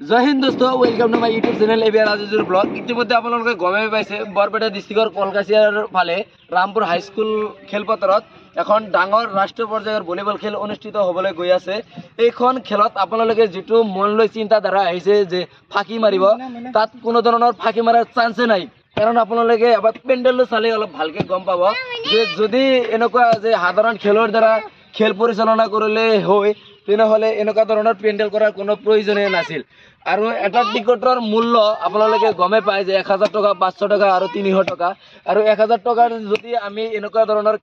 জয় হিন্দ দোস্ত, welcome to my YouTube channel ABR Azizur blog. ইতিমধ্যে আপোনালোকে গমে পাইছে বৰপেটা ডিষ্ট্ৰিক্টৰ কলকাছিয়াৰ ফালে ৰামপুৰ হাইস্কুল খেলপথাৰত এখন ডাঙৰ ৰাষ্ট্ৰীয় পৰ্যায়ৰ ভলীবল খেল অনুষ্ঠিত হ'বলৈ গৈ আছে। এইখন খেলত আপোনালোকে যেটো মন লৈ চিন্তাধাৰা আহিছে যে ফাঁকি মাৰিব, তাত কোনো ধৰণৰ ফাঁকি মাৰাৰ চান্সে নাই। কাৰণ আপোনালোকে এবাৰ পেণ্ডেলটো চালে অলপ ভালকে গম পাব যে যদি এনেকুৱা যে সাধাৰণ খেলৰ দ্বাৰা খেল পৰিচালনা কৰিলে হয় তেনেহ'লে এনেকুৱা ধৰণৰ পেণ্ডেল কৰাৰ কোনো প্ৰয়োজনেই নাছিল। আৰু এটা টিকটৰ মূল্য আপোনালোকে গমে পায় যে 1000 টকা, 500 টকা আৰু 300 টকা। আৰু 1000 টকাৰ যদি আমি এনেকুৱা ধৰণৰ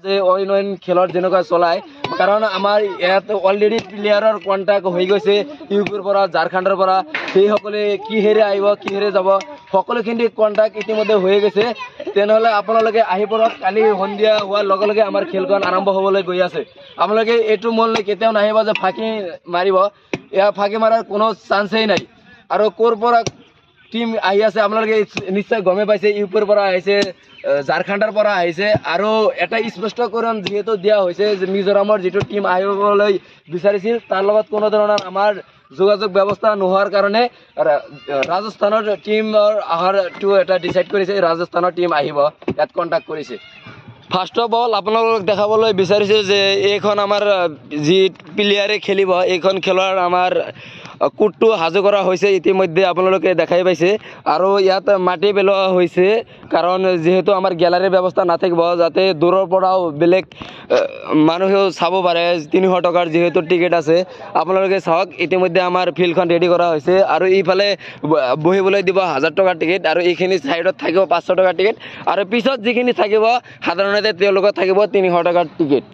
যে অন্য খেলত যেনেকুৱা চলায়, কাৰণ আমাৰ ইয়াত অলৰেডি প্লেয়াৰৰ কণ্টেক্ট হৈ গৈছে ইউপিৰ পৰা, ঝাৰখণ্ডৰ পৰা। সেইসকলে কিহেৰে আহিব, কিহেৰে যাব, সকলোখিনি কণ্টেক্ট ইতিমধ্যে হৈ গৈছে। তেনেহ'লে আপোনালোকে আহি পৰক। কালি সন্ধিয়া হোৱাৰ লগে লগে আমাৰ খেলখন আৰম্ভ হ'বলৈ গৈ আছে। আপোনালোকে এইটো মন লৈ কেতিয়াও নাহিব যে ফাঁকি মাৰিব, এয়া ফাঁকি মাৰাৰ কোনো চান্সেই নাই। আৰু ক'ৰ পৰা টিম আহি আছে আপোনালোকে নিশ্চয় গমে পাইছে, ইউপিৰ পৰা আহিছে, ঝাৰখণ্ডৰ পৰা আহিছে। আৰু এটা স্পষ্টকৰণ যিহেতু দিয়া হৈছে যে মিজোৰামৰ যিটো টিম আহিবলৈ বিচাৰিছিল তাৰ লগত কোনো ধৰণৰ আমাৰ যোগাযোগ ব্যৱস্থা নোহোৱাৰ কাৰণে ৰাজস্থানৰ টিমৰ অহাৰটো এটা ডিচাইড কৰিছে, ৰাজস্থানৰ টিম আহিব, ইয়াত কণ্টেক্ট কৰিছে। ফাৰ্ষ্ট অফ অল আপোনালোকক দেখাবলৈ বিচাৰিছোঁ যে এইখন আমাৰ যি প্লেয়াৰে খেলিব, এইখন খেলৰ আমাৰ কোৰ্টটো সাজু কৰা হৈছে ইতিমধ্যে আপোনালোকে দেখাই পাইছে। আৰু ইয়াত মাটি পেলোৱা হৈছে কাৰণ যিহেতু আমাৰ গেলাৰীৰ ব্যৱস্থা নাথাকিব, যাতে দূৰৰ পৰাও বেলেগ মানুহেও চাব পাৰে। 300 টকাৰ যিহেতু টিকেট আছে, আপোনালোকে চাওক ইতিমধ্যে আমাৰ ফিল্ডখন ৰেডি কৰা হৈছে। আৰু ইফালে বহিবলৈ দিব 1000 টকাৰ টিকেট, আৰু এইখিনি ছাইডত থাকিব 500 টকাৰ টিকেট, আৰু পিছত যিখিনি থাকিব সাধাৰণতে তেওঁলোকৰ থাকিব 300 টকাৰ টিকেট।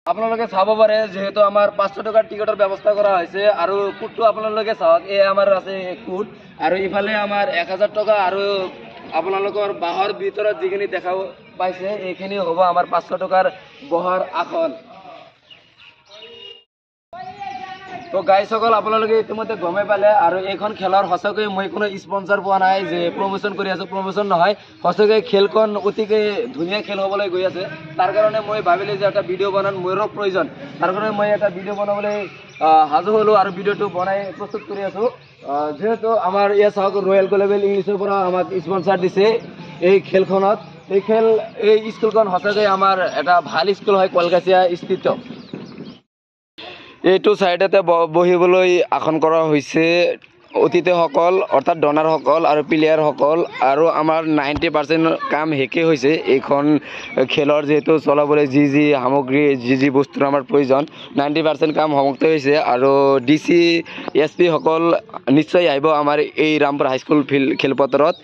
আপোনালোকে চাব পাৰে যিহেতু আমাৰ 500 টকাৰ টিকেটৰ ব্যৱস্থা কৰা হৈছে। আৰু কোৰ্টটো আপোনালোকে চাওক, এই আমাৰ আছে কোৰ্ট, আৰু ইফালে আমাৰ 1000 টকা আৰু আপোনালোকৰ বাঁহৰ ভিতৰত যিখিনি দেখা পাইছে এইখিনি হ'ব আমাৰ 500 টকাৰ বহাৰ আসন। তো গাইসকল আপোনালোকে ইতিমধ্যে গমে পালে। আৰু এইখন খেলৰ সঁচাকৈ মই কোনো স্পনচাৰ পোৱা নাই যে প্ৰমোশ্যন কৰি আছোঁ, প্ৰমোশ্যন নহয়, সঁচাকৈ খেলখন অতিকৈ ধুনীয়া খেল হ'বলৈ গৈ আছে। তাৰ কাৰণে মই ভাবিলোঁ যে এটা ভিডিঅ' বনাম, মোৰো প্ৰয়োজন। তাৰ কাৰণে মই এটা ভিডিঅ' বনাবলৈ সাজু হ'লোঁ আৰু ভিডিঅ'টো বনাই প্ৰস্তুত কৰি আছোঁ। যিহেতু আমাৰ ইয়াত চাওক ৰয়েল গ্লোবেল ইংলিছৰ পৰা আমাক স্পনচাৰ দিছে এই খেলখনত। এই স্কুলখন সঁচাকৈ আমাৰ এটা ভাল স্কুল হয়, কলকাছিয়া স্থিত। এইটো ছাইডতে বহিবলৈ আসন কৰা হৈছে অতিথিসকল, অৰ্থাৎ ডনাৰসকল আৰু প্লেয়াৰসকল। আৰু আমাৰ 90% কাম শেষেই হৈছে এইখন খেলৰ যিহেতু চলাবলৈ যি সামগ্ৰী, যি বস্তুৰ আমাৰ প্ৰয়োজন, 90% কাম সমাপ্ত হৈছে। আৰু DC SP সকল নিশ্চয় আহিব আমাৰ এই ৰামপুৰ হাইস্কুল খেলপথাৰত।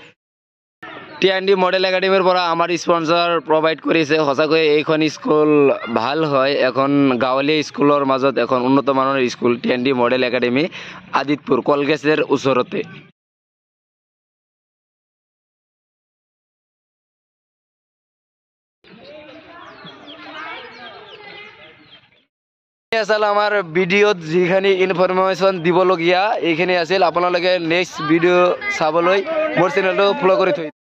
TND মডেল একাডেমীৰ পৰা আমাৰ স্পনচাৰ প্ৰভাইড কৰিছে। সঁচাকৈ এইখন স্কুল ভাল হয়, এখন গাঁৱলীয়া স্কুলৰ মাজত এখন উন্নত মানৰ school, TND model academy, Aditpur, কলকাছিয়াৰ ওচৰতে। আছিল আমাৰ ভিডিঅ'ত যিখিনি ইনফৰমেশ্যন দিবলগীয়া এইখিনি আছিল। আপোনালোকে নেক্সট ভিডিঅ' চাবলৈ মোৰ চেনেলটো ফ'ল' কৰি থৈ